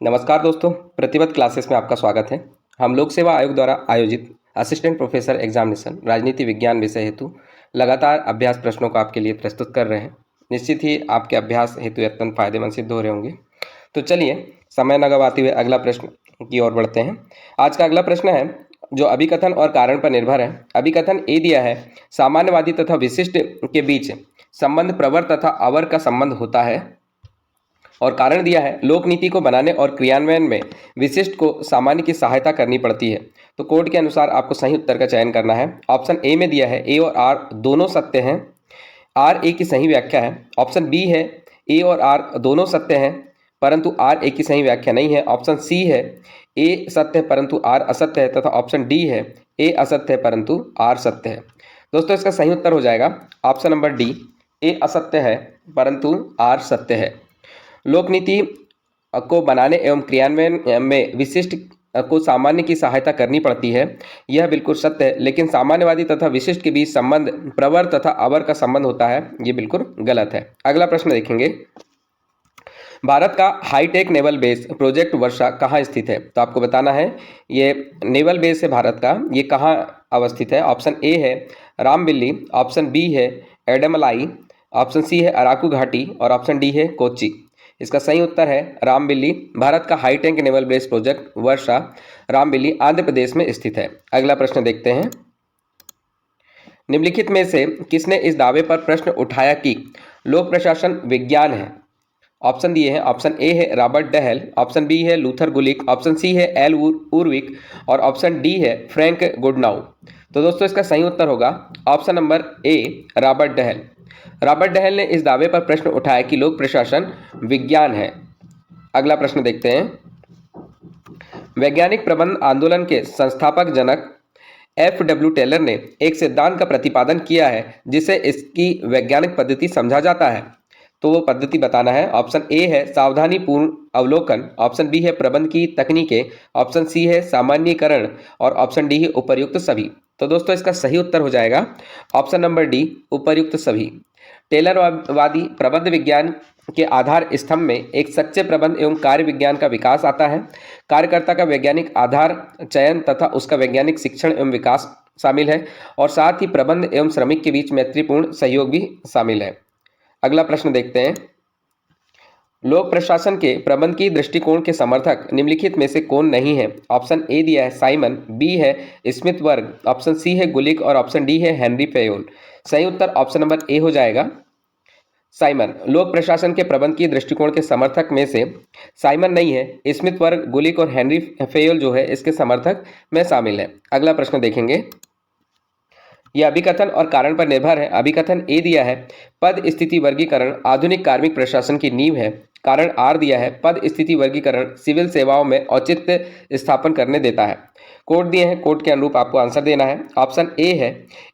नमस्कार दोस्तों, प्रतिबद्ध क्लासेस में आपका स्वागत है। हम लोक सेवा आयोग द्वारा आयोजित असिस्टेंट प्रोफेसर एग्जामिनेशन राजनीति विज्ञान विषय हेतु लगातार अभ्यास प्रश्नों को आपके लिए प्रस्तुत कर रहे हैं। निश्चित ही आपके अभ्यास हेतु अत्यंत फायदेमंद सिद्ध हो रहे होंगे। तो चलिए समय न गवाते हुए अगला प्रश्न की ओर बढ़ते हैं। आज का अगला प्रश्न है जो अभिकथन और कारण पर निर्भर है। अभिकथन ए दिया है, सामान्यवादी तथा विशिष्ट के बीच संबंध प्रवर तथा अवर का संबंध होता है। और कारण दिया है, लोक नीति को बनाने और क्रियान्वयन में विशिष्ट को सामान्य की सहायता करनी पड़ती है। तो कोड के अनुसार आपको सही उत्तर का चयन करना है। ऑप्शन ए में दिया है, ए और आर दोनों सत्य हैं, आर ए की सही व्याख्या है। ऑप्शन बी है, ए और आर दोनों सत्य हैं परंतु आर ए की सही व्याख्या नहीं है। ऑप्शन सी है, ए सत्य है परंतु आर असत्य है। तथा ऑप्शन डी है, ए असत्य है परंतु आर सत्य है। दोस्तों इसका सही उत्तर हो जाएगा ऑप्शन नंबर डी, ए असत्य है परंतु आर सत्य है। लोक नीति को बनाने एवं क्रियान्वयन में विशिष्ट को सामान्य की सहायता करनी पड़ती है, यह बिल्कुल सत्य है। लेकिन सामान्यवादी तथा विशिष्ट के बीच संबंध प्रवर तथा अवर का संबंध होता है, ये बिल्कुल गलत है। अगला प्रश्न देखेंगे, भारत का हाईटेक नेवल बेस प्रोजेक्ट वर्षा कहाँ स्थित है। तो आपको बताना है ये नेवल बेस है भारत का, ये कहाँ अवस्थित है। ऑप्शन ए है रामबिल्ली, ऑप्शन बी है एडमलाई, ऑप्शन सी है अराकू घाटी और ऑप्शन डी है कोच्चि। इसका सही उत्तर है रामबिल्ली। भारत का हाईटेक नेवल बेस प्रोजेक्ट वर्षा रामबिल्ली आंध्र प्रदेश में स्थित है। अगला प्रश्न देखते हैं, निम्नलिखित में से किसने इस दावे पर प्रश्न उठाया कि लोक प्रशासन विज्ञान है। ऑप्शन दिए हैं, ऑप्शन ए है रॉबर्ट डहेल, ऑप्शन बी है लूथर गुलिक, ऑप्शन सी है एल उर्विक और ऑप्शन डी है फ्रैंक गुडनाउ। तो दोस्तों इसका सही उत्तर होगा option number A Robert Dahl. Robert Dahl ने इस दावे पर प्रश्न उठाया कि लोक प्रशासन विज्ञान है। अगला प्रश्न देखते हैं, वैज्ञानिक प्रबंध आंदोलन के संस्थापक जनक एफ.डब्ल्यू. टेलर ने एक सिद्धांत का प्रतिपादन किया है जिसे इसकी वैज्ञानिक पद्धति समझा जाता है। तो वो पद्धति बताना है। ऑप्शन ए है सावधानी पूर्ण अवलोकन, ऑप्शन बी है प्रबंध की तकनीकें, ऑप्शन सी है सामान्यीकरण और ऑप्शन डी है उपर्युक्त सभी। तो दोस्तों इसका सही उत्तर हो जाएगा ऑप्शन नंबर डी, उपर्युक्त सभी। टेलरवादी प्रबंध विज्ञान के आधार स्तंभ में एक सच्चे प्रबंध एवं कार्य विज्ञान का विकास आता है। कार्यकर्ता का वैज्ञानिक आधार चयन तथा उसका वैज्ञानिक शिक्षण एवं विकास शामिल है और साथ ही प्रबंध एवं श्रमिक के बीच मैत्रीपूर्ण सहयोग भी शामिल है। अगला प्रश्न देखते हैं, लोक प्रशासन के प्रबंध की दृष्टिकोण के समर्थक निम्नलिखित में से कौन नहीं है। ऑप्शन ए दिया है साइमन, बी है स्मिथ वर्ग, ऑप्शन सी है गुलिक और ऑप्शन डी है हेनरी फेयोल। सही उत्तर ऑप्शन नंबर ए हो जाएगा साइमन। लोक प्रशासन के प्रबंध की दृष्टिकोण के समर्थक में से साइमन नहीं है, स्मिथ वर्ग, गुलिक और हेनरी फेयोल जो है इसके समर्थक में शामिल है। अगला प्रश्न देखेंगे, यह अभिकथन और कारण पर निर्भर है। अभिकथन ए दिया है, पद स्थिति वर्गीकरण आधुनिक कार्मिक प्रशासन की नींव है। कारण आर दिया है, पद स्थिति वर्गीकरण सिविल सेवाओं में औचित्य स्थापन करने देता है। कोड दिए हैं, कोड के अनुरूप आपको आंसर देना है। ऑप्शन ए है,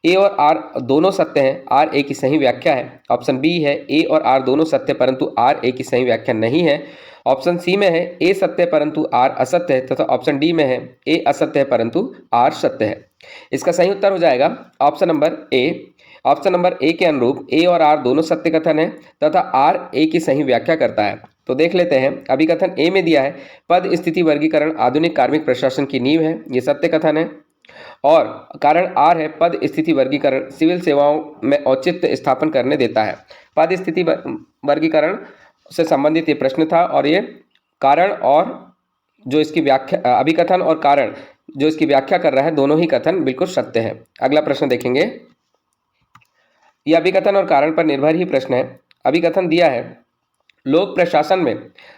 ए और आर दोनों सत्य हैं, आर ए की सही व्याख्या है। ऑप्शन बी है, ए और आर दोनों सत्य परंतु आर ए की सही व्याख्या नहीं है। ऑप्शन सी में है, ए सत्य है परंतु आर असत्य है। तथा ऑप्शन डी में है, ए असत्य है परंतु आर सत्य है। इसका सही उत्तर हो जाएगा ऑप्शन नंबर ए। ऑप्शन नंबर ए के अनुरूप ए और आर दोनों सत्य कथन है तथा आर ए की सही व्याख्या करता है। तो देख लेते हैं, अभिकथन ए में दिया है, पद स्थिति वर्गीकरण आधुनिक कार्मिक प्रशासन की नींव है, ये सत्य कथन है। और कारण आर है, पद स्थिति वर्गीकरण सिविल सेवाओं में औचित्य स्थापन करने देता है। पद स्थिति वर्गीकरण से संबंधित ये प्रश्न था और ये कारण और जो इसकी व्याख्या, अभिकथन और कारण जो इसकी व्याख्या कर रहा है, दोनों ही कथन बिल्कुल सत्य है। अगला प्रश्न देखेंगे, यह अभिकथन और कारण पर निर्भर ही प्रश्न है। अभिकथन दिया है, लोक प्रशासन में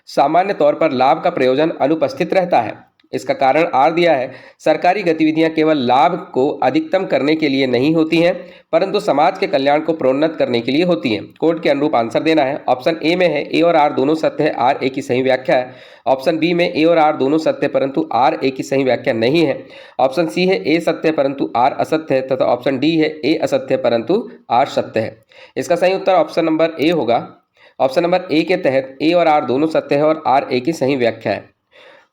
सामान्य तौर पर लाभ का प्रयोजन अनुपस्थित रहता है। इसका कारण आर दिया है, सरकारी गतिविधियां केवल लाभ को अधिकतम करने के लिए नहीं होती हैं परंतु समाज के कल्याण को प्रोन्नत करने के लिए होती हैं। कोड के अनुरूप आंसर देना है। ऑप्शन ए में है, ए और आर दोनों सत्य है, आर ए की सही व्याख्या है। ऑप्शन बी में ए और आर दोनों सत्य परंतु आर ए की सही व्याख्या नहीं है। ऑप्शन सी है, ए सत्य परंतु आर असत्य है। तथा ऑप्शन डी है, ए असत्य परंतु आर सत्य है। इसका सही उत्तर ऑप्शन नंबर ए होगा। ऑप्शन नंबर ए के तहत ए और आर दोनों सत्य है और आर ए की सही व्याख्या है।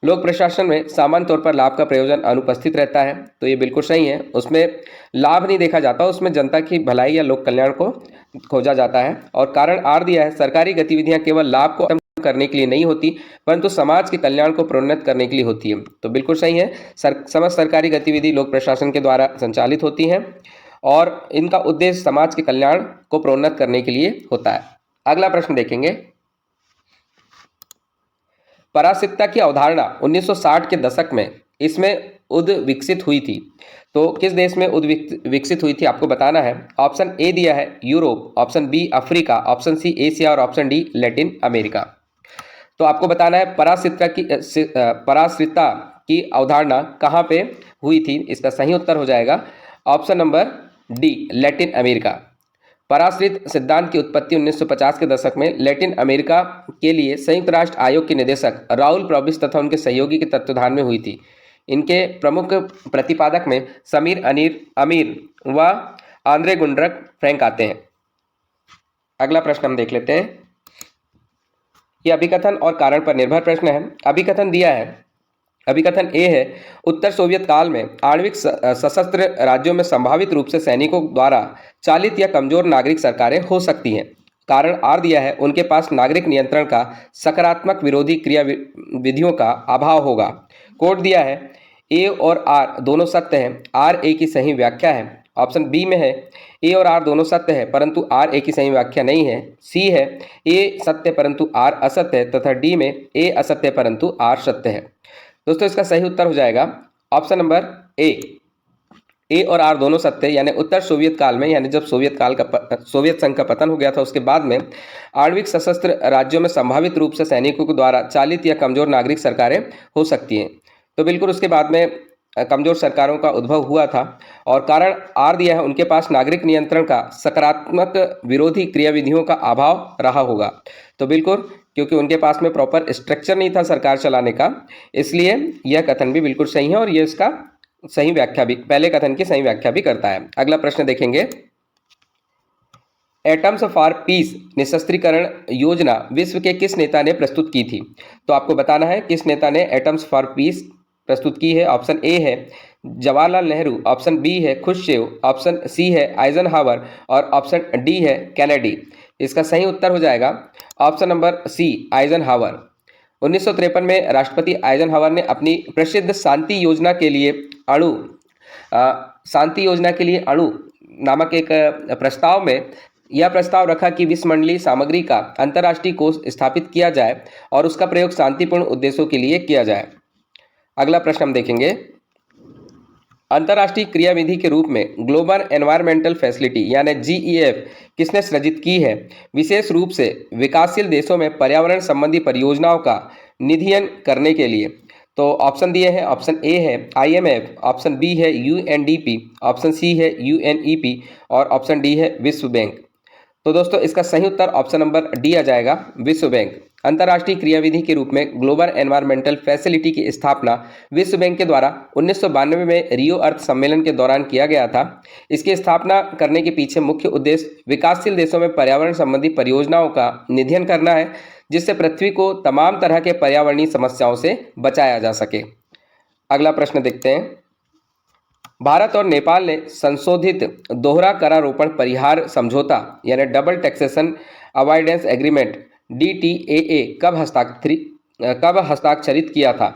लोक प्रशासन में सामान्य तौर पर लाभ का प्रयोजन अनुपस्थित रहता है, तो ये बिल्कुल सही है। उसमें लाभ नहीं देखा जाता, उसमें जनता की भलाई या लोक कल्याण को खोजा जाता है। और कारण आर दिया है, सरकारी गतिविधियां केवल लाभ को करने के लिए नहीं होती, परंतु समाज के कल्याण को प्रोन्नत करने के लिए होती है। तो बिल्कुल सही है, समस्त सरकारी गतिविधि लोक प्रशासन के द्वारा संचालित होती हैं और इनका उद्देश्य समाज के कल्याण को प्रोन्नत करने के लिए होता है। अगला प्रश्न देखेंगे, पराश्रितता की अवधारणा 1960 के दशक में इसमें उद विकसित हुई थी। तो किस देश में उद विकसित हुई थी आपको बताना है। ऑप्शन ए दिया है Europe, option B Africa, option C Asia और ऑप्शन डी लैटिन अमेरिका। तो आपको बताना है पराश्रितता की अवधारणा कहाँ पे हुई थी। इसका सही उत्तर हो जाएगा option number D Latin America. पराश्रित सिद्धांत की उत्पत्ति 1950 के दशक में लैटिन अमेरिका के लिए संयुक्त राष्ट्र आयोग के निदेशक राउल प्रोबिस तथा उनके सहयोगी के तत्वाधान में हुई थी। इनके प्रमुख प्रतिपादक में समीर अमीर व आंद्रे गुंड्रक फ्रैंक आते हैं। अगला प्रश्न हम देख लेते हैं। यह अभिकथन और कारण पर निर्भर प्रश्न है। अभिकथन दिया है, अभिकथन ए है, उत्तर सोवियत काल में आणविक सशस्त्र राज्यों में संभावित रूप से सैनिकों द्वारा चालित या कमजोर नागरिक सरकारें हो सकती हैं। कारण आर दिया है, उनके पास नागरिक नियंत्रण का सकारात्मक विरोधी क्रिया विधियों का अभाव होगा। कोड दिया है, ए और आर दोनों सत्य हैं, आर ए की सही व्याख्या है। ऑप्शन बी में है ए और आर दोनों सत्य है परंतु आर ए की सही व्याख्या नहीं है। सी है ए सत्य परंतु आर असत्य है तथा डी में ए असत्य परंतु आर सत्य है। दोस्तों इसका सही उत्तर हो जाएगा ऑप्शन नंबर ए और आर दोनों सत्य, यानी उत्तर सोवियत काल में, यानी जब सोवियत संघ का पतन हो गया था उसके बाद में आणविक सशस्त्र राज्यों में संभावित रूप से सैनिकों के द्वारा चालित या कमजोर नागरिक सरकारें हो सकती हैं। तो बिल्कुल उसके बाद में कमजोर सरकारों का उद्भव हुआ था और कारण आर दिया है, उनके पास नागरिक नियंत्रण का सकारात्मक विरोधी क्रियाविधियों का अभाव रहा होगा। तो बिल्कुल क्योंकि उनके पास में प्रॉपर स्ट्रक्चर नहीं था सरकार चलाने का, इसलिए यह कथन भी बिल्कुल सही है और यह इसका सही व्याख्या भी, पहले कथन की सही व्याख्या भी करता है। अगला प्रश्न देखेंगे, एटम्स फॉर पीस निशस्त्रीकरण योजना विश्व के किस नेता ने प्रस्तुत की थी। तो आपको बताना है किस नेता ने एटम्स फॉर पीस प्रस्तुत की है। ऑप्शन ए है जवाहरलाल नेहरू, ऑप्शन बी है खुश्चेव, ऑप्शन सी है आइजनहावर और ऑप्शन डी है कैनेडी। इसका सही उत्तर हो जाएगा ऑप्शन नंबर सी आइजनहावर। 1953 में राष्ट्रपति आइजनहावर ने अपनी प्रसिद्ध शांति योजना के लिए अणु नामक एक प्रस्ताव में यह प्रस्ताव रखा कि विश्वमंडलीय सामग्री का अंतर्राष्ट्रीय कोष स्थापित किया जाए और उसका प्रयोग शांतिपूर्ण उद्देश्यों के लिए किया जाए। अगला प्रश्न हम देखेंगे, अंतर्राष्ट्रीय क्रियाविधि के रूप में ग्लोबल एनवायरमेंटल फैसिलिटी यानी GEF किसने सृजित की है, विशेष रूप से विकासशील देशों में पर्यावरण संबंधी परियोजनाओं का निधियन करने के लिए। तो ऑप्शन दिए हैं, ऑप्शन ए है IMF, ऑप्शन बी है UNDP, ऑप्शन सी है UNEP और ऑप्शन डी है विश्व बैंक। तो दोस्तों इसका सही उत्तर ऑप्शन नंबर डी आ जाएगा, विश्व बैंक। अंतर्राष्ट्रीय क्रियाविधि के रूप में ग्लोबल एनवायरमेंटल फैसिलिटी की स्थापना विश्व बैंक के द्वारा 1992 में रियो अर्थ सम्मेलन के दौरान किया गया था। इसकी स्थापना करने के पीछे मुख्य उद्देश्य विकासशील देशों में पर्यावरण संबंधी परियोजनाओं का निधियन करना है, जिससे पृथ्वी को तमाम तरह के पर्यावरणीय समस्याओं से बचाया जा सके। अगला प्रश्न देखते हैं, भारत और नेपाल ने संशोधित दोहरा करारोपण परिहार समझौता यानी double taxation avoidance agreement DTAA कब हस्ताक्षरित किया था।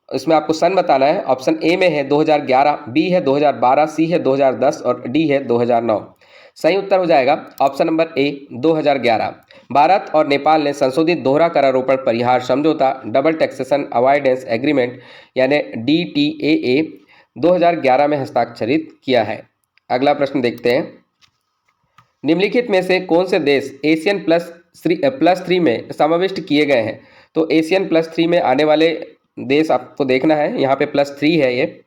इसमें आपको सन बताना है। ऑप्शन ए में है 2011, बी है 2012, सी है 2010 और डी है 2009। सही उत्तर हो जाएगा ऑप्शन नंबर ए 2011। भारत और नेपाल ने संशोधित दोहरा करारोपण परिहार समझौता डबल टैक्सेशन अवॉइडेंस एग्रीमेंट यानी DTAA 2011 में हस्ताक्षरित किया है। अगला प्रश्न देखते हैं, निम्नलिखित में से कौन से देश एशियन +3 में समाविष्ट किए गए हैं। तो एशियन +3 में आने वाले देश आपको देखना है, यहाँ पे +3 है ये।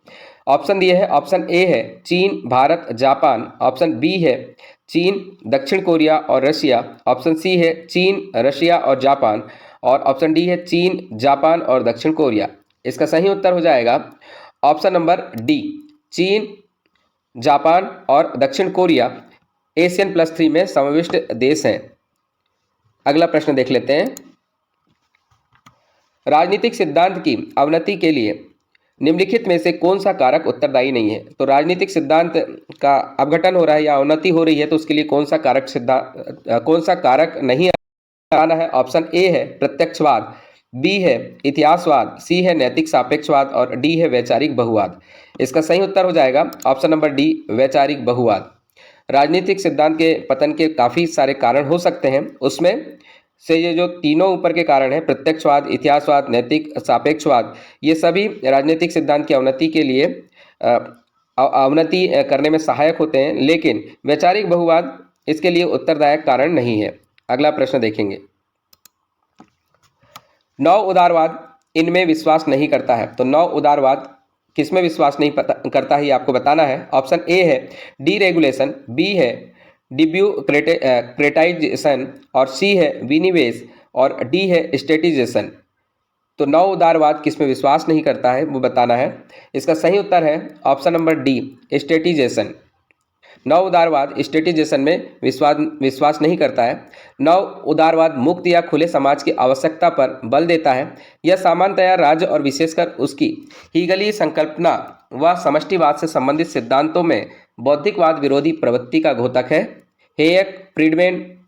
ऑप्शन दिए है, ऑप्शन ए है चीन, भारत, जापान, ऑप्शन बी है चीन, दक्षिण कोरिया और रशिया, ऑप्शन सी है चीन, रशिया और जापान और ऑप्शन डी है चीन, जापान और दक्षिण कोरिया। इसका सही उत्तर हो जाएगा ऑप्शन नंबर डी, चीन, जापान और दक्षिण कोरिया एशियन +3 में समाविष्ट देश हैं। अगला प्रश्न देख लेते हैं, राजनीतिक सिद्धांत की अवनति के लिए निम्नलिखित में से कौन सा कारक उत्तरदायी नहीं है। तो राजनीतिक सिद्धांत का अपघटन हो रहा है या अवनति हो रही है तो उसके लिए कौन सा कारक नहीं आना है। ऑप्शन ए है प्रत्यक्षवाद, बी है इतिहासवाद, सी है नैतिक सापेक्षवाद और डी है वैचारिक बहुवाद। इसका सही उत्तर हो जाएगा ऑप्शन नंबर डी, वैचारिक बहुवाद। राजनीतिक सिद्धांत के पतन के काफ़ी सारे कारण हो सकते हैं, उसमें से ये जो तीनों ऊपर के कारण हैं, प्रत्यक्षवाद, इतिहासवाद, नैतिक सापेक्षवाद, ये सभी राजनीतिक सिद्धांत की अवनति के लिए अवनति करने में सहायक होते हैं, लेकिन वैचारिक बहुवाद इसके लिए उत्तरदायक कारण नहीं है। अगला प्रश्न देखेंगे। नव उदारवाद इनमें विश्वास नहीं करता है, तो नव उदारवाद किसमें विश्वास नहीं करता है ये आपको बताना है। ऑप्शन ए है डीरेगुलेशन, बी है डिब्यूक्रेटाइजेशन और सी है विनिवेश और डी है स्टेटिजेशन। तो नव उदारवाद किसमें विश्वास नहीं करता है वो बताना है। इसका सही उत्तर है ऑप्शन नंबर डी, स्टेटिजेशन। नव उदारवाद स्टेटिजेशन में विश्वास नहीं करता है। नव उदारवाद मुक्त या खुले समाज की आवश्यकता पर बल देता है। यह सामान्यतया राज्य और विशेषकर उसकी हीगलीय संकल्पना व समष्टिवाद से संबंधित सिद्धांतों में बौद्धिकवाद विरोधी प्रवृत्ति का घोतक है। हेयक, फ्रीडमैन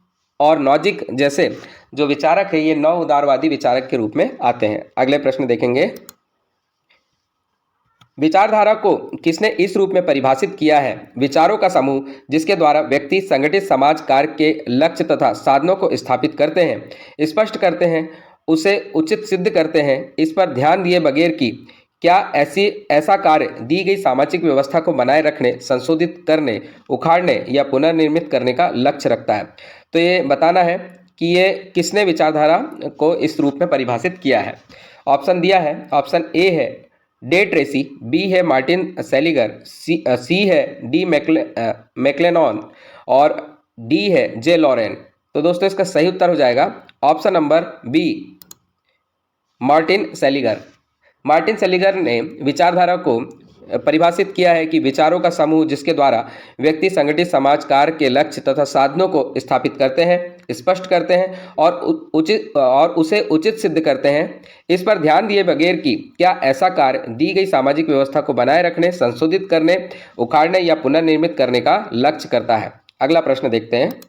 और नॉजिक जैसे जो विचारक है ये नव उदारवादी विचारक के रूप में आते हैं। अगले प्रश्न देखेंगे। विचारधारा को किसने इस रूप में परिभाषित किया है? विचारों का समूह जिसके द्वारा व्यक्ति संगठित समाज कार्य के लक्ष्य तथा साधनों को स्थापित करते हैं, स्पष्ट करते हैं, उसे उचित सिद्ध करते हैं, इस पर ध्यान दिए बगैर कि क्या ऐसा कार्य दी गई सामाजिक व्यवस्था को बनाए रखने, संशोधित करने, उखाड़ने या पुनर्निर्मित करने का लक्ष्य रखता है। तो ये बताना है कि ये किसने विचारधारा को इस रूप में परिभाषित किया है। ऑप्शन दिया है, ऑप्शन ए है डे ट्रेसी, बी है मार्टिन सेलिगर, सी है डी मैक्लेनॉन और डी है जे लॉरेन। तो दोस्तों इसका सही उत्तर हो जाएगा option number B, Martin Seliger. Martin Seliger ने विचारधारा को परिभाषित किया है कि विचारों का समूह जिसके द्वारा व्यक्ति संगठित समाज कार्य के लक्ष्य तथा साधनों को स्थापित करते हैं, स्पष्ट करते हैं और उसे उचित सिद्ध करते हैं, इस पर ध्यान दिए बगैर कि क्या ऐसा कार्य दी गई सामाजिक व्यवस्था को बनाए रखने, संशोधित करने, उखाड़ने या पुनर्निर्मित करने का लक्ष्य करता है। अगला प्रश्न देखते हैं।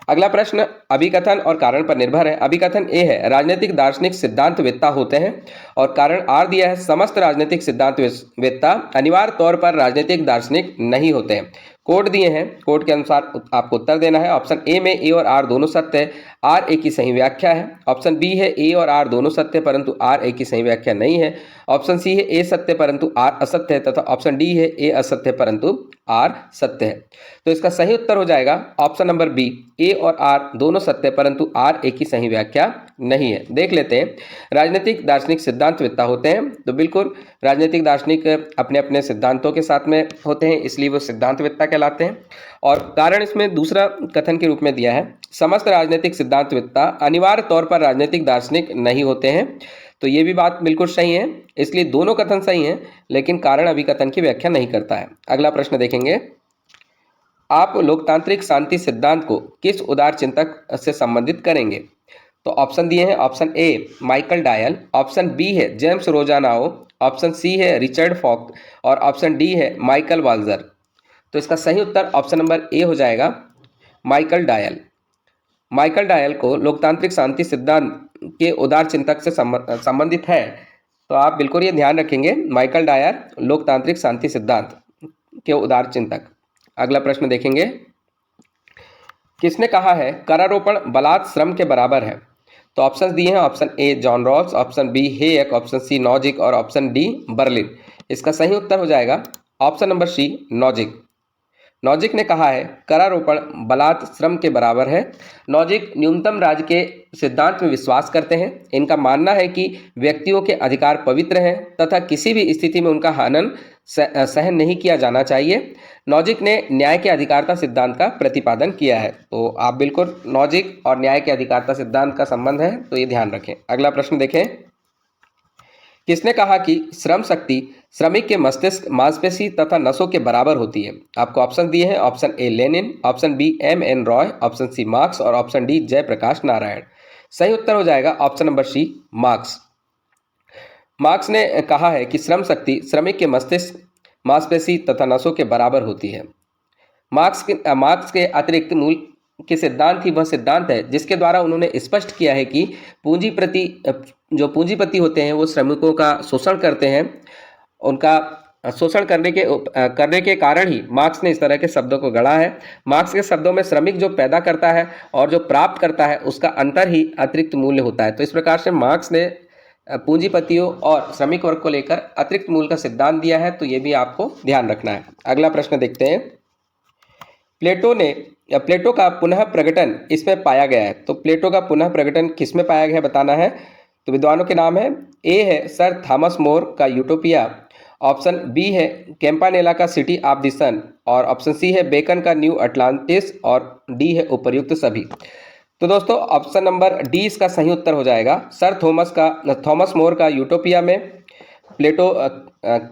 अगला प्रश्न अभिकथन और कारण पर निर्भर है। अभिकथन ए है राजनीतिक दार्शनिक सिद्धांतवेत्ता होते हैं और कारण आर दिया है समस्त राजनीतिक सिद्धांतवेत्ता अनिवार्य तौर पर राजनीतिक दार्शनिक नहीं होते हैं। कोड दिए हैं, कोड के अनुसार आपको उत्तर देना है। ऑप्शन ए में ए और आर दोनों सत्य है, आर ए की सही व्याख्या है। ऑप्शन बी है ए और आर दोनों सत्य परंतु आर ए की सही व्याख्या नहीं है। ऑप्शन सी है ए सत्य परंतु आर असत्य है तथा ऑप्शन डी है ए असत्य परंतु आर सत्य है। तो इसका सही उत्तर हो जाएगा ऑप्शन नंबर बी, ए और आर दोनों सत्य परंतु आर ए की सही व्याख्या नहीं है। देख लेते हैं, राजनीतिक दार्शनिक सिद्धांतवेत्ता होते हैं तो बिल्कुल राजनीतिक दार्शनिक अपने अपने सिद्धांतों के साथ में होते हैं, इसलिए वो सिद्धांतवेत्ता कहलाते हैं। और कारण इसमें दूसरा कथन के रूप में दिया है समस्त राजनीतिक सिद्धांतवेत्ता अनिवार्य तौर पर राजनीतिक दार्शनिक नहीं होते हैं। तो ये भी बात बिल्कुल सही है, इसलिए दोनों कथन सही हैं, लेकिन कारण अभिकथन की व्याख्या नहीं करता है। अगला प्रश्न देखेंगे। आप लोकतांत्रिक शांति सिद्धांत को किस उदार चिंतक से संबंधित करेंगे? तो ऑप्शन दिए हैं, option A Michael Doyle, option B है जेम्स रोजानाओ, ऑप्शन सी है रिचर्ड फॉक और ऑप्शन डी है माइकल वाल्जर। तो इसका सही उत्तर ऑप्शन नंबर ए हो जाएगा, माइकल डायल। माइकल डायल को लोकतांत्रिक शांति सिद्धांत के उदार चिंतक से संबंधित है, तो आप बिल्कुल ये ध्यान रखेंगे, माइकल डायल लोकतांत्रिक शांति सिद्धांत के उदार चिंतक। अगला प्रश्न देखेंगे। किसने कहा है करारोपण बलात् श्रम के बराबर है? तो ऑप्शन दिए हैं, option A John Rawls, option B Hayek, option C Nozick और ऑप्शन डी बर्लिन। इसका सही उत्तर हो जाएगा option number C Nozick. Nozick ने कहा है करारोपण बलात् श्रम के बराबर है। नॉजिक न्यूनतम राज्य के सिद्धांत में विश्वास करते हैं। इनका मानना है कि व्यक्तियों के अधिकार पवित्र हैं तथा किसी भी स्थिति में उनका हनन सहन नहीं किया जाना चाहिए। नॉजिक ने न्याय के अधिकारता सिद्धांत का प्रतिपादन किया है। तो आप बिल्कुल नॉजिक और न्याय के अधिकारता सिद्धांत का संबंध है, तो ये ध्यान रखें। अगला प्रश्न देखें। किसने कहा कि श्रम शक्ति श्रमिक के मस्तिष्क, मांसपेशी तथा नसों के बराबर होती है? आपको ऑप्शन दिए हैं, option A Lenin, option B M N. Roy, option C Marx और ऑप्शन डी जयप्रकाश नारायण। सही उत्तर हो जाएगा option number C Marx. Marx ने कहा है कि श्रम शक्ति श्रमिक के मस्तिष्क, मांसपेशी तथा नसों के बराबर होती है। मार्क्स के अतिरिक्त के सिद्धांत थी वह सिद्धांत है जिसके द्वारा उन्होंने स्पष्ट किया है कि जो पूंजीपति होते हैं वो श्रमिकों का शोषण करते हैं। उनका शोषण करने के कारण ही मार्क्स ने इस तरह के शब्दों को गढ़ा है। मार्क्स के शब्दों में श्रमिक जो पैदा करता है और जो प्राप्त करता है उसका अंतर ही अतिरिक्त मूल्य होता है। तो इस प्रकार से मार्क्स ने पूंजीपतियों और श्रमिक वर्ग को लेकर अतिरिक्त मूल्य का सिद्धांत दिया है, तो ये भी आपको ध्यान रखना है। अगला प्रश्न देखते हैं। प्लेटो का पुनः प्रकटन इसमें पाया गया है। तो प्लेटो का पुनः प्रकटन किसमें पाया गया है बताना है। तो विद्वानों के नाम है, ए है सर थॉमस मोर का यूटोपिया, ऑप्शन बी है कैंपानेला का सिटी ऑफ द सन, और ऑप्शन सी है बेकन का न्यू अटलांटिस, और डी है उपर्युक्त सभी। तो दोस्तों ऑप्शन नंबर डी इसका सही उत्तर हो जाएगा। सर थॉमस मोर का यूटोपिया में प्लेटो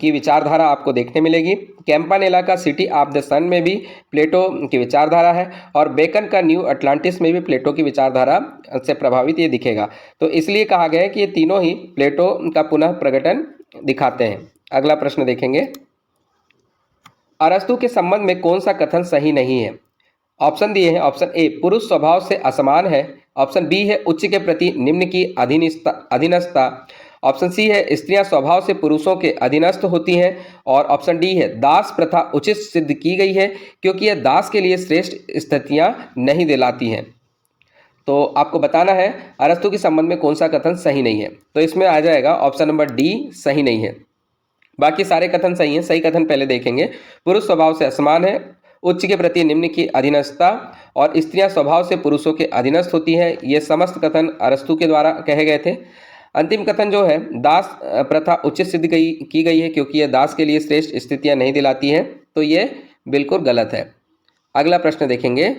की विचारधारा आपको देखने मिलेगी। कैंपानेला का सिटी ऑफ द सन में भी प्लेटो की विचारधारा है, और बेकन का न्यू अटलांटिस में भी प्लेटो की विचारधारा से प्रभावित ये दिखेगा। तो इसलिए कहा गया है कि ये तीनों ही प्लेटो का पुनः प्रकटन दिखाते हैं। अगला प्रश्न देखेंगे। अरस्तु के संबंध में कौन सा कथन सही नहीं है। ऑप्शन दिए हैं। ऑप्शन ए पुरुष स्वभाव से असमान है, ऑप्शन बी है उच्च के प्रति निम्न की अधीनस्था, ऑप्शन सी है स्त्रियां स्वभाव से पुरुषों के अधीनस्थ होती हैं, और ऑप्शन डी है दास प्रथा उचित सिद्ध की गई है क्योंकि यह दास के लिए श्रेष्ठ स्थितियां नहीं दिलाती हैं। तो आपको बताना है अरस्तु के संबंध में कौन सा कथन सही नहीं है। तो इसमें आ जाएगा ऑप्शन नंबर डी सही नहीं है। बाकी सारे कथन सही हैं। सही कथन पहले देखेंगे। पुरुष स्वभाव से असमान है, उच्च के प्रति निम्न की अधीनस्थता, और स्त्रियां स्वभाव से पुरुषों के अधीनस्थ होती हैं। ये समस्त कथन अरस्तु के द्वारा कहे गए थे। अंतिम कथन जो है दास प्रथा उचित सिद्ध की गई है क्योंकि यह दास के लिए श्रेष्ठ स्थितियां नहीं दिलाती है, तो ये बिल्कुल गलत है। अगला प्रश्न देखेंगे।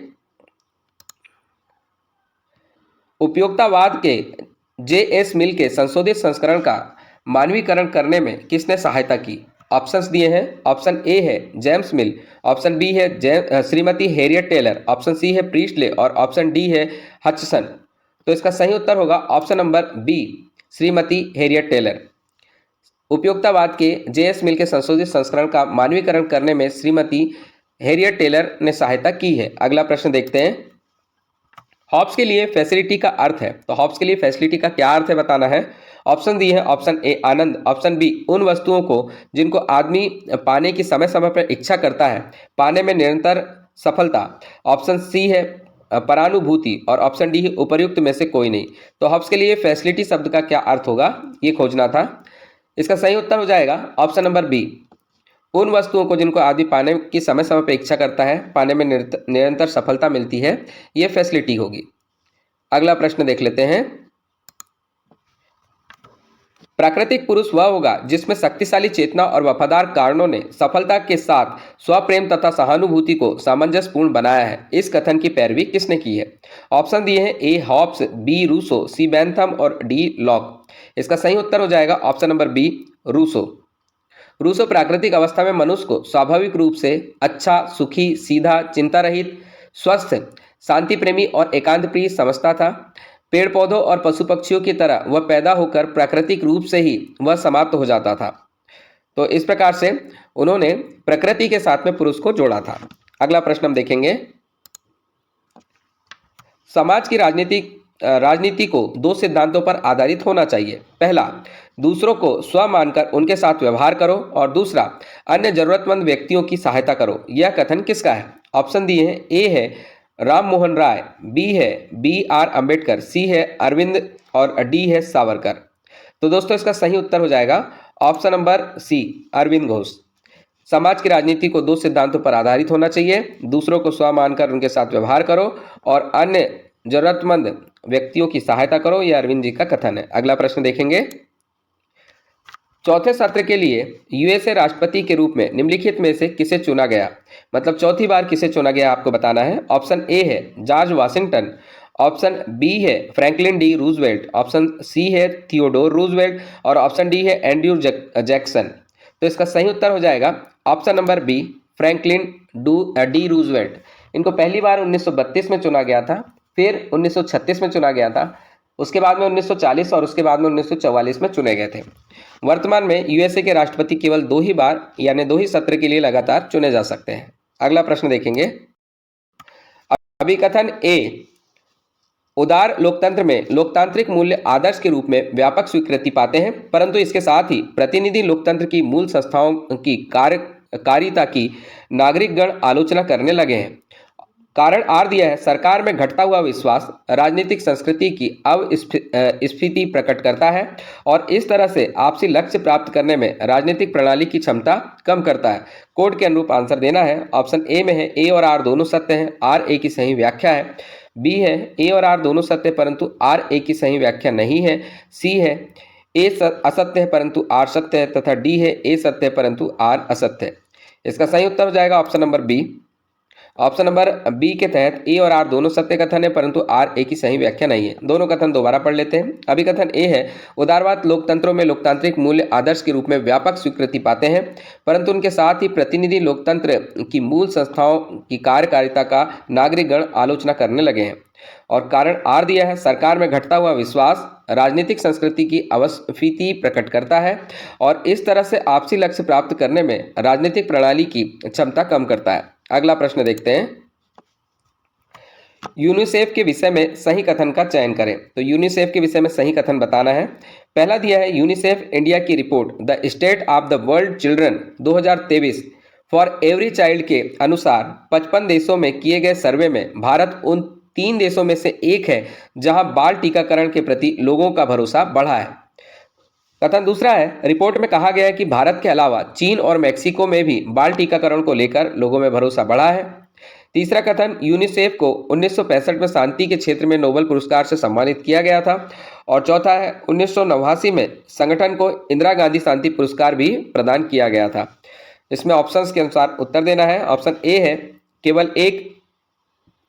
उपयोक्तावाद के जे.एस. मिल के संशोधित संस्करण का मानवीकरण करने में किसने सहायता की। ऑप्शंस दिए हैं। ऑप्शन ए है जेम्स मिल, ऑप्शन बी है श्रीमती हैरियट टेलर, ऑप्शन सी है प्रीस्टले, और ऑप्शन डी है हचसन। तो इसका सही उत्तर होगा option number B Shrimati Harriet Taylor. उपयोक्तावाद के जे.एस. मिल के संशोधित संस्करण का मानवीकरण करने में श्रीमती हैरियट टेलर ने सहायता की है। अगला प्रश्न देखते हैं। हॉब्स के लिए फैसिलिटी का अर्थ है। तो हॉब्स के लिए फैसिलिटी का क्या अर्थ है बताना है। ऑप्शन दी है। ऑप्शन ए आनंद, ऑप्शन बी उन वस्तुओं को जिनको आदमी पाने की समय समय पर इच्छा करता है, पाने में निरंतर सफलता, ऑप्शन सी है परानुभूति, और ऑप्शन डी है उपर्युक्त में से कोई नहीं। तो हॉब्स के लिए फैसिलिटी शब्द का क्या अर्थ होगा ये खोजना था। इसका सही उत्तर हो जाएगा ऑप्शन नंबर बी उन वस्तुओं को जिनको आदमी पाने की समय समय पर इच्छा करता है, पाने में निरंतर सफलता मिलती है, ये फैसिलिटी होगी। अगला प्रश्न देख लेते हैं। प्राकृतिक पुरुष वह होगा जिसमें शक्तिशाली चेतना और वफादार कारणों ने सफलता के साथ स्वप्रेम तथा सहानुभूति को सामंजस्यपूर्ण बनाया है। इस कथन की पैरवी किसने की है। ऑप्शन दिए हैं। A Hobbes, B Rousseau, C Bentham, और डी लॉक। इसका सही उत्तर हो जाएगा option number B Rousseau. Rousseau प्राकृतिक अवस्था में मनुष्य को स्वाभाविक रूप से अच्छा, सुखी, सीधा, चिंता रहित, स्वस्थ, शांति प्रेमी और एकांत प्रिय समझता था। पेड़ पौधों और पशु पक्षियों की तरह वह पैदा होकर प्राकृतिक रूप से ही वह समाप्त हो जाता था। तो इस प्रकार से उन्होंने प्रकृति के साथ में पुरुष को जोड़ा था। अगला प्रश्न हम देखेंगे। समाज की राजनीति को दो सिद्धांतों पर आधारित होना चाहिए। पहला, दूसरों को स्व मानकर उनके साथ व्यवहार करो, और दूसरा, अन्य जरूरतमंद व्यक्तियों की सहायता करो। यह कथन किसका है। ऑप्शन दिए हैं। ए है राम मोहन राय, बी है B.R. अम्बेडकर, सी है अरविंद, और डी है सावरकर। तो दोस्तों इसका सही उत्तर हो जाएगा option number C Arvind Ghosh. समाज की राजनीति को दो सिद्धांतों पर आधारित होना चाहिए। दूसरों को स्व मानकर उनके साथ व्यवहार करो, और अन्य जरूरतमंद व्यक्तियों की सहायता करो। यह अरविंद जी का कथन है। अगला प्रश्न देखेंगे। चौथे सत्र के लिए यूएसए राष्ट्रपति के रूप में निम्नलिखित में से किसे चुना गया। मतलब चौथी बार किसे चुना गया आपको बताना है। ऑप्शन ए है जॉर्ज वाशिंगटन, ऑप्शन बी है Franklin D Roosevelt, option C है थियोडोर रूजवेल्ट, और ऑप्शन डी है एंड्रयू जैक्सन। तो इसका सही उत्तर हो जाएगा option number B Franklin D Roosevelt. इनको पहली बार 1932 में चुना गया था, फिर 1936 में चुना गया था, उसके बाद में 1940 और उसके बाद में 1944 में चुने गए थे। वर्तमान में यूएसए के राष्ट्रपति केवल 2 ही बार यानी 2 ही सत्र के लिए लगातार चुने जा सकते हैं। अगला प्रश्न देखेंगे। अभिकथन ए, उदार लोकतंत्र में लोकतांत्रिक मूल्य आदर्श के रूप में व्यापक स्वीकृति पाते हैं, परंतु इसके साथ ही प्रतिनिधि लोकतंत्र की मूल संस्थाओं की कार्यकारिता की नागरिकगण आलोचना करने लगे हैं। कारण आर दिया है, सरकार में घटता हुआ विश्वास राजनीतिक संस्कृति की स्फीति प्रकट करता है और इस तरह से आपसी लक्ष्य प्राप्त करने में राजनीतिक प्रणाली की क्षमता कम करता है। कोड के अनुरूप आंसर देना है। ऑप्शन ए में है ए और आर दोनों सत्य हैं, आर ए की सही व्याख्या है। बी है ए और आर दोनों सत्य परंतु आर ए की सही व्याख्या नहीं है। सी है ए असत्य है परंतु आर सत्य है, तथा डी है ए सत्य है परंतु आर असत्य है। इसका सही उत्तर हो जाएगा option number B. Option number B के तहत ए और आर दोनों सत्य कथन है परंतु आर ए की सही व्याख्या नहीं है। दोनों कथन दोबारा पढ़ लेते हैं। अभिकथन ए है, उदारवाद लोकतंत्रों में लोकतांत्रिक मूल्य आदर्श के रूप में व्यापक स्वीकृति पाते हैं, परंतु उनके साथ ही प्रतिनिधि लोकतंत्र की मूल संस्थाओं की कार्यकारिता का नागरिकगण आलोचना करने लगे हैं। और कारण आर दिया है, सरकार में घटता हुआ विश्वास राजनीतिक संस्कृति की अवस्थिति प्रकट करता है और इस तरह से आपसी लक्ष्य प्राप्त करने में राजनीतिक प्रणाली की क्षमता कम करता है। अगला प्रश्न देखते हैं। यूनिसेफ के विषय में सही कथन का चयन करें। तो यूनिसेफ के विषय में सही कथन बताना है। पहला दिया है, यूनिसेफ इंडिया की report the state of the world children 2023 for every child के अनुसार 55 देशों में किए गए सर्वे में भारत उन 3 देशों में से एक है जहां बाल टीकाकरण के प्रति लोगों का भरोसा बढ़ा है। कथन दूसरा है, रिपोर्ट में कहा गया है कि भारत के अलावा चीन और मैक्सिको में भी बाल टीकाकरण को लेकर लोगों में भरोसा बढ़ा है। तीसरा कथन, यूनिसेफ को 1965 में शांति के क्षेत्र में नोबेल पुरस्कार से सम्मानित किया गया था। और चौथा है, 1989 में संगठन को इंदिरा गांधी शांति पुरस्कार भी प्रदान किया गया था। इसमें ऑप्शंस के अनुसार उत्तर देना है। ऑप्शन ए है केवल 1,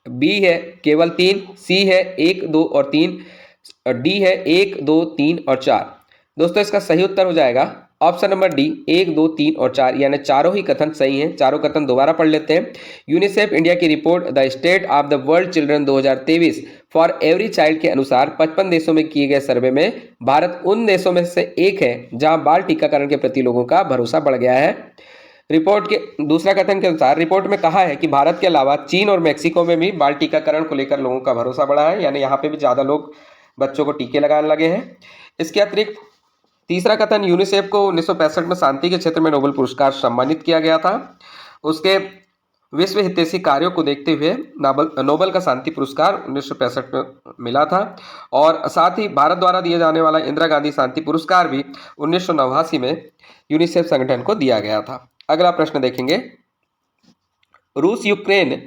बी है केवल 3, सी है 1, 2 और 3, डी है 1, 2, 3 और 4। दोस्तों इसका सही उत्तर हो जाएगा ऑप्शन नंबर डी, 1, 2, 3 और 4, यानी चारों ही कथन सही हैं। चारों कथन दोबारा पढ़ लेते हैं। यूनिसेफ इंडिया की report the state of the world children 2023 for every child के अनुसार 55 देशों में किए गए सर्वे में भारत उन देशों में से एक है जहां बाल टीकाकरण के प्रति लोगों का भरोसा बढ़ गया है। रिपोर्ट के दूसरा कथन के अनुसार रिपोर्ट में कहा है कि भारत के अलावा चीन और मैक्सिको में भी बाल टीकाकरण को लेकर लोगों का भरोसा बढ़ा है, यानी यहाँ पे भी ज़्यादा लोग बच्चों को टीके लगाने लगे हैं। इसके अतिरिक्त तीसरा कथन, यूनिसेफ को 1965 में शांति के क्षेत्र में नोबेल पुरस्कार सम्मानित किया गया था। उसके विश्व हितैषी कार्यों को देखते हुए नोबेल का शांति पुरस्कार 1965 में मिला था। और साथ ही भारत द्वारा दिए जाने वाला इंदिरा गांधी शांति पुरस्कार भी 1989 में यूनिसेफ संगठन को दिया गया था। अगला प्रश्न देखेंगे। रूस यूक्रेन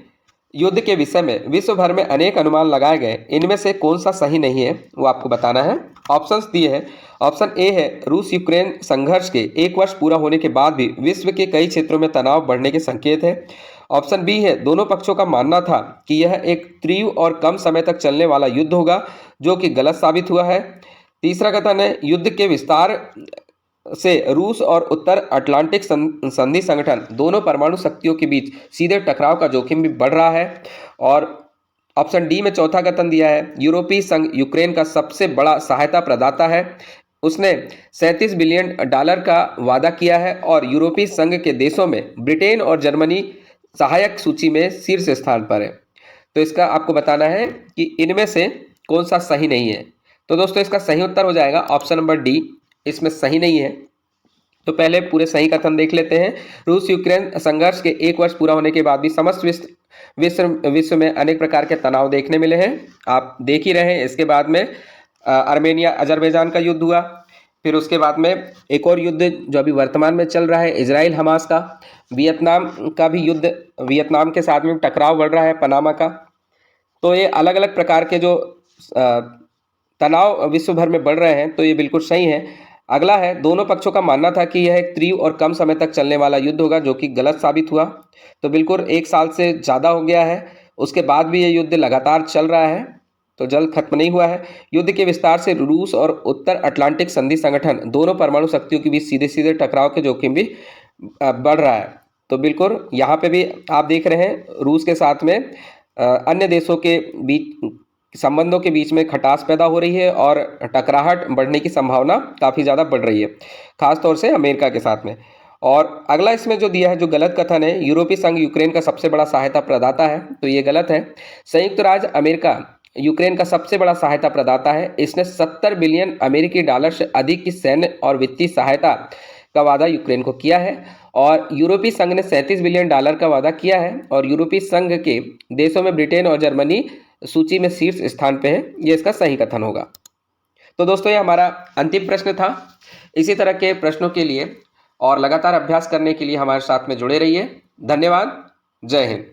युद्ध के विषय में विश्व भर में अनेक अनुमान लगाए गए, इनमें से कौन सा सही नहीं है वो आपको बताना है। ऑप्शंस दिए हैं। ऑप्शन ए है, रूस यूक्रेन संघर्ष के 1 वर्ष पूरा होने के बाद भी विश्व के कई क्षेत्रों में तनाव बढ़ने के संकेत है। ऑप्शन बी है, दोनों पक्षों का मानना था कि यह एक तीव्र और कम समय तक चलने वाला युद्ध होगा, जो कि गलत साबित हुआ है। तीसरा कथन है, युद्ध के विस्तार से रूस और उत्तर अटलांटिक संधि संगठन दोनों परमाणु शक्तियों के बीच सीधे टकराव का जोखिम भी बढ़ रहा है। और ऑप्शन डी में चौथा कथन दिया है, यूरोपीय संघ यूक्रेन का सबसे बड़ा सहायता प्रदाता है, उसने $37 बिलियन का वादा किया है और यूरोपीय संघ के देशों में ब्रिटेन और जर्मनी सहायक सूची में शीर्ष स्थान पर है। तो इसका आपको बताना है कि इनमें से कौन सा सही नहीं है। तो दोस्तों इसका सही उत्तर हो जाएगा ऑप्शन नंबर डी, इसमें सही नहीं है। तो पहले पूरे सही कथन देख लेते हैं। रूस यूक्रेन संघर्ष के 1 वर्ष पूरा होने के बाद भी समस्त विश्व में अनेक प्रकार के तनाव देखने मिले हैं, आप देख ही रहे हैं। इसके बाद में आर्मेनिया अजरबैजान का युद्ध हुआ, फिर उसके बाद में एक और युद्ध जो अभी वर्तमान में चल रहा है इजराइल हमास का, वियतनाम का भी युद्ध, वियतनाम के साथ में टकराव बढ़ रहा है पनामा का। तो ये अलग अलग प्रकार के जो तनाव विश्व भर में बढ़ रहे हैं, तो ये बिल्कुल सही है। अगला है, दोनों पक्षों का मानना था कि यह एक तीव्र और कम समय तक चलने वाला युद्ध होगा, जो कि गलत साबित हुआ। तो बिल्कुल 1 साल से ज़्यादा हो गया है, उसके बाद भी ये युद्ध लगातार चल रहा है, तो जल्द खत्म नहीं हुआ है। युद्ध के विस्तार से रूस और उत्तर अटलांटिक संधि संगठन दोनों परमाणु शक्तियों के बीच सीधे सीधे टकराव के जोखिम भी बढ़ रहा है। तो बिल्कुल यहाँ पे भी आप देख रहे हैं रूस के साथ में अन्य देशों के बीच संबंधों के बीच में खटास पैदा हो रही है और टकराहट बढ़ने की संभावना काफ़ी ज़्यादा बढ़ रही है, खासतौर से अमेरिका के साथ में। और अगला इसमें जो दिया है, जो गलत कथन है, यूरोपीय संघ यूक्रेन का सबसे बड़ा सहायता प्रदाता है, तो ये गलत है। संयुक्त राज्य अमेरिका यूक्रेन का सबसे बड़ा सहायता प्रदाता है। इसने 70 बिलियन अमेरिकी डॉलर से अधिक की सैन्य और वित्तीय सहायता का वादा यूक्रेन को किया है। और यूरोपीय संघ ने 37 बिलियन डॉलर का वादा किया है। और यूरोपीय संघ के देशों में ब्रिटेन और जर्मनी सूची में शीर्ष स्थान पे है। ये इसका सही कथन होगा। तो दोस्तों, ये हमारा अंतिम प्रश्न था। इसी तरह के प्रश्नों के लिए और लगातार अभ्यास करने के लिए हमारे साथ में जुड़े रहिए। धन्यवाद। जय हिंद।